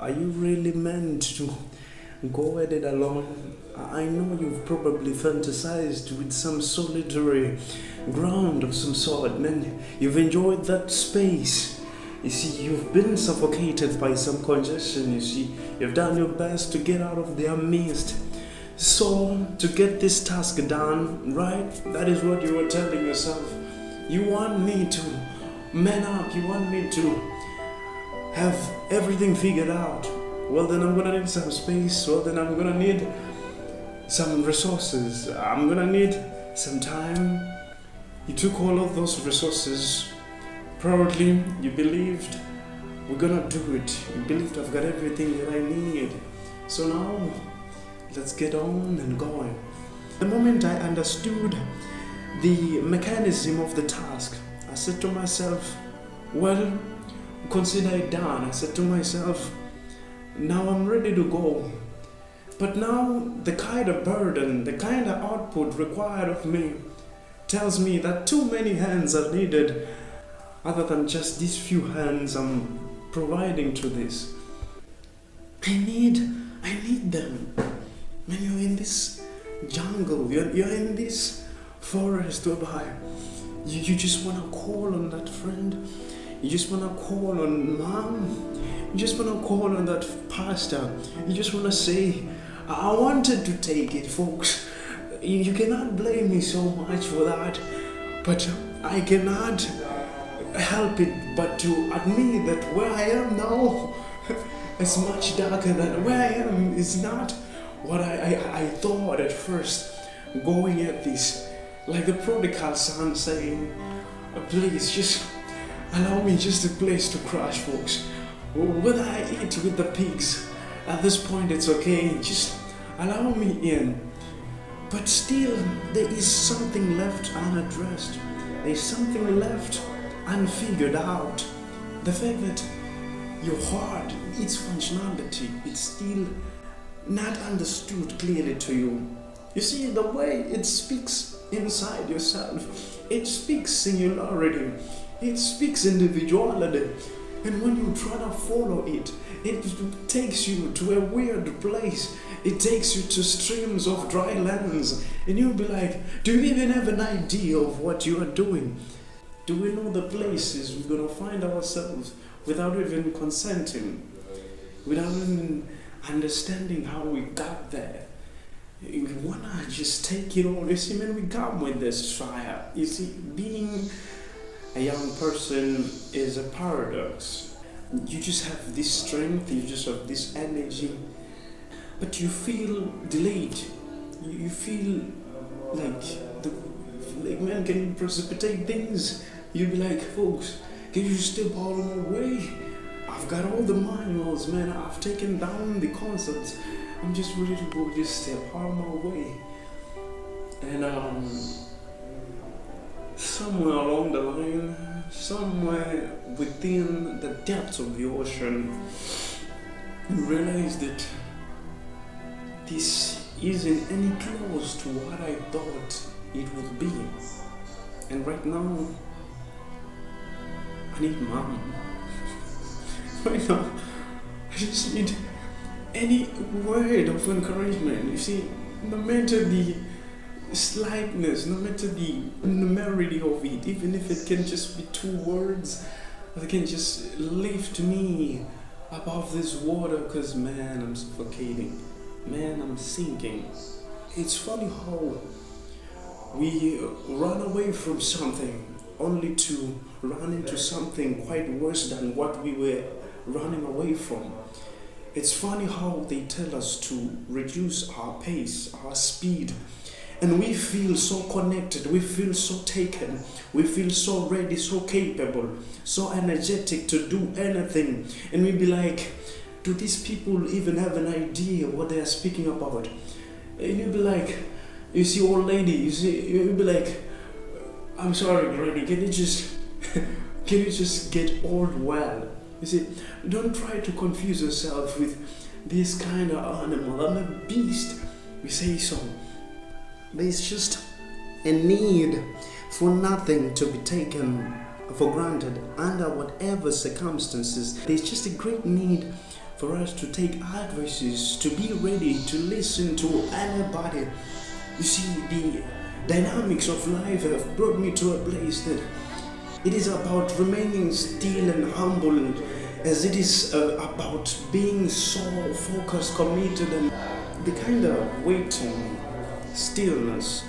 Are you really meant to go at it alone? I know you've probably fantasized with some solitary ground of some sort, man. You've enjoyed that space. You see, you've been suffocated by some congestion. You see, you've done your best to get out of their midst. So, to get this task done, right? That is what you were telling yourself. You want me to man up, you want me to have everything figured out. Well, then I'm gonna need some space. Well, then I'm gonna need some resources. I'm gonna need some time. You took all of those resources. Proudly, you believed we're gonna do it. You believed I've got everything that I need. So now, let's get on and going. The moment I understood the mechanism of the task, I said to myself, well, consider it done. I said to myself, now I'm ready to go. But now the kind of burden, the kind of output required of me tells me that too many hands are needed other than just these few hands I'm providing to this. I need them. When you're in this jungle, you're in this forest whereby you just want to call on that friend, you just want to call on mom, you just want to call on that pastor, you just want to say, I wanted to take it, folks. You cannot blame me so much for that, but I cannot help it but to admit that where I am now is much darker than where I am is not what I thought at first going at this. Like the prodigal son saying, please just allow me just a place to crash, folks. Whether I eat with the pigs, at this point it's okay, just allow me in. But still, there is something left unaddressed. There's something left unfigured out. The fact that your heart, its functionality, it's still not understood clearly to you. You see, the way it speaks inside yourself, it speaks singularity, it speaks individuality. And when you try to follow it, it takes you to a weird place. It takes you to streams of dry lands. And you'll be like, do you even have an idea of what you are doing? Do we know the places we're going to find ourselves without even consenting? Without even understanding how we got there? We want to just take it all. You see, man, we come with this fire. You see, being a young person is a paradox. You just have this strength, you just have this energy, but you feel delayed. You feel like, man, can you precipitate things? You'd be like, folks, can you step out of my way? I've got all the manuals, man. I've taken down the concepts. I'm just ready to go, just step out of my way. And somewhere along the line, somewhere within the depths of the ocean, you realize that this isn't any close to what I thought it would be. And right now, I need mom. Right now, I just need any word of encouragement. You see, no matter the slightness, no matter the numerity of it, even if it can just be 2 words that can just lift me above this water, because man, I'm suffocating, man, I'm sinking. It's funny how we run away from something only to run into something quite worse than what we were running away from. It's funny how they tell us to reduce our pace, our speed, and we feel so connected, we feel so taken, we feel so ready, so capable, so energetic to do anything. And we be like, do these people even have an idea what they are speaking about? And you'll be like, you see old lady, you'll be like, I'm sorry, granny, can you just get old well? You see, don't try to confuse yourself with this kind of animal. I'm a beast. We say so. There's just a need for nothing to be taken for granted under whatever circumstances. There's just a great need for us to take advices, to be ready to listen to anybody. You see, the dynamics of life have brought me to a place that it is about remaining still and humble, as it is about being so focused, committed, and the kind of waiting, stillness,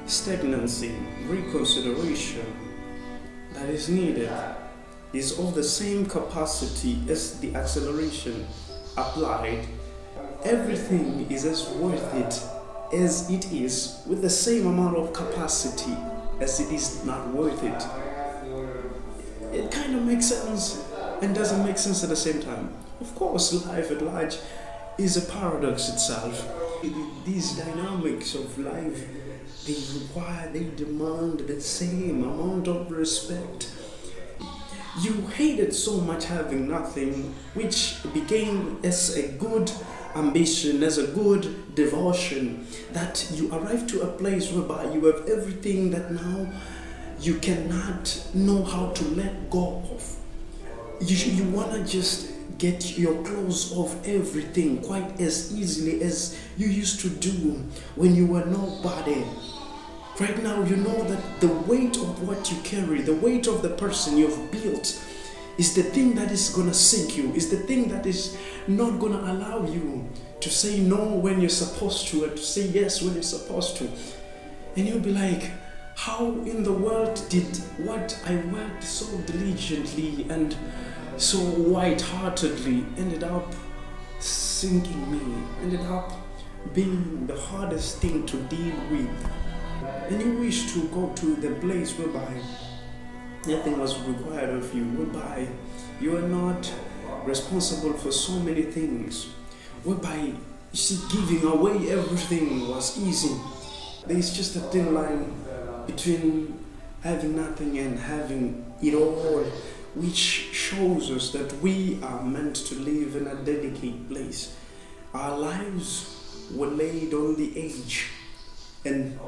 stagnancy, reconsideration that is needed is of the same capacity as the acceleration applied. Everything is as worth it as it is with the same amount of capacity as it is not worth it. It kind of makes sense and doesn't make sense at the same time. Of course, life at large is a paradox itself. These dynamics of life, they demand the same amount of respect. You hated so much having nothing, which became as a good ambition, as a good devotion, that you arrive to a place whereby you have everything that now you cannot know how to let go of. You want to just get your clothes off everything quite as easily as you used to do when you were nobody. Right now, you know that the weight of what you carry, the weight of the person you've built, is the thing that is going to sink you, is the thing that is not going to allow you to say no when you're supposed to, and to say yes when you're supposed to. And you'll be like, how in the world did what I worked so diligently and so white-heartedly ended up sinking me, ended up being the hardest thing to deal with? And you wish to go to the place whereby nothing was required of you, whereby you are not responsible for so many things, whereby you see giving away everything was easy. There's just a thin line between having nothing and having it all, which shows us that we are meant to live in a delicate place. Our lives were laid on the edge, and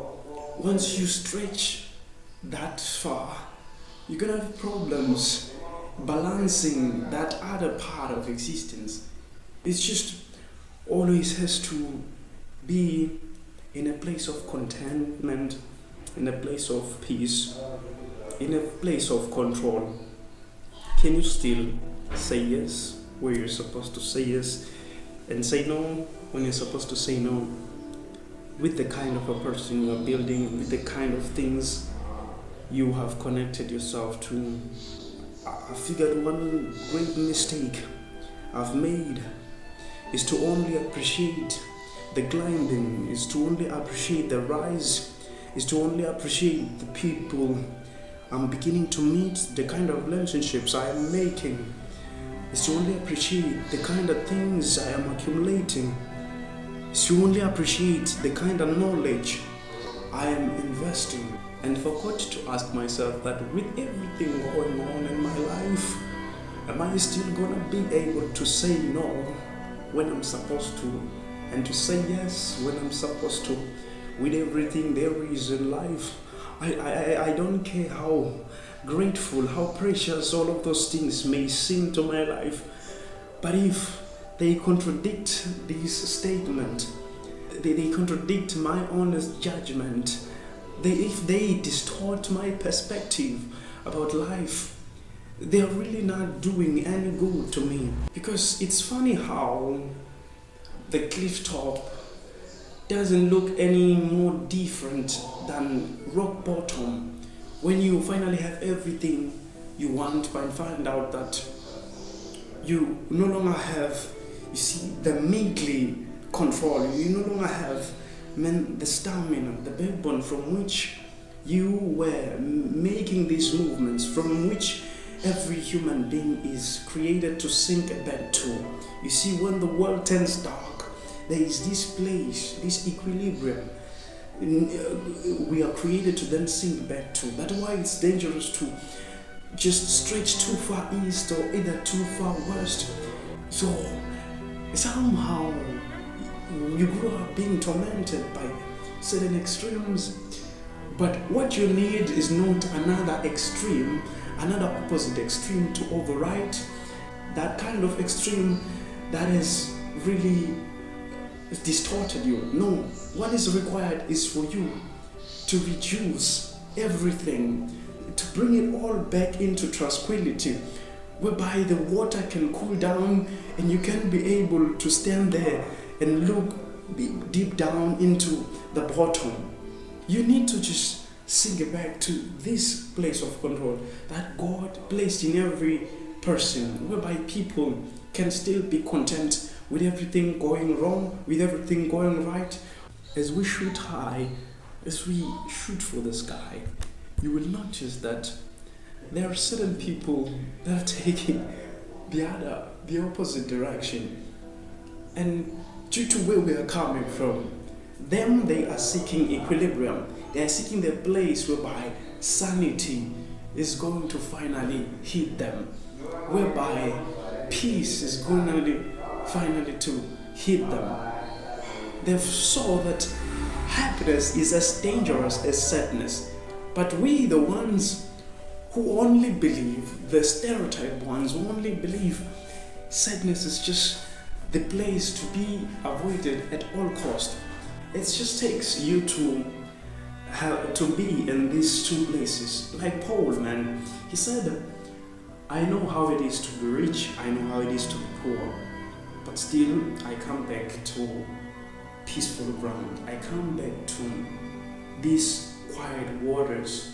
once you stretch that far, you're gonna have problems balancing that other part of existence. It's just always has to be in a place of contentment, in a place of peace, in a place of control. Can you still say yes where you're supposed to say yes, and say no when you're supposed to say no? With the kind of a person you are building, with the kind of things you have connected yourself to. I figured one great mistake I've made is to only appreciate the climbing, is to only appreciate the rise, is to only appreciate the people I'm beginning to meet, the kind of relationships I am making, is to only appreciate the kind of things I am accumulating, is to only appreciate the kind of knowledge I am investing, and forgot to ask myself that with everything going on in my life, am I still gonna be able to say no when I'm supposed to, and to say yes when I'm supposed to, with everything there is in life? I don't care how grateful, how precious all of those things may seem to my life, but if they contradict this statement, they contradict my honest judgment, if they distort my perspective about life, they are really not doing any good to me. Because it's funny how the cliff top doesn't look any more different than rock bottom when you finally have everything you want, but find out that you no longer have, you see, the meagly control. You no longer have the stamina, the backbone from which you were making these movements, from which every human being is created to sink back to. You see, when the world turns dark, there is this place, this equilibrium we are created to then sink back to. That's why it's dangerous to just stretch too far east or either too far west. So somehow you grow up being tormented by certain extremes, but what you need is not another extreme, another opposite extreme to override that kind of extreme that has really distorted you. No, what is required is for you to reduce everything, to bring it all back into tranquility, whereby the water can cool down and you can be able to stand there and look deep down into the bottom. You need to just sink back to this place of control that God placed in every person, whereby people can still be content with everything going wrong, with everything going right. As we shoot high, as we shoot for the sky, you will notice that there are certain people that are taking the opposite direction. And due to where we are coming from, they are seeking equilibrium. They are seeking the place whereby sanity is going to finally hit them, whereby peace is going to finally to hit them. They saw that happiness is as dangerous as sadness. But we, the ones who only believe, the stereotype ones who only believe sadness is just the place to be avoided at all cost. It just takes you to be in these two places. Like Paul, man, he said, I know how it is to be rich, I know how it is to be poor, but still I come back to peaceful ground. I come back to these quiet waters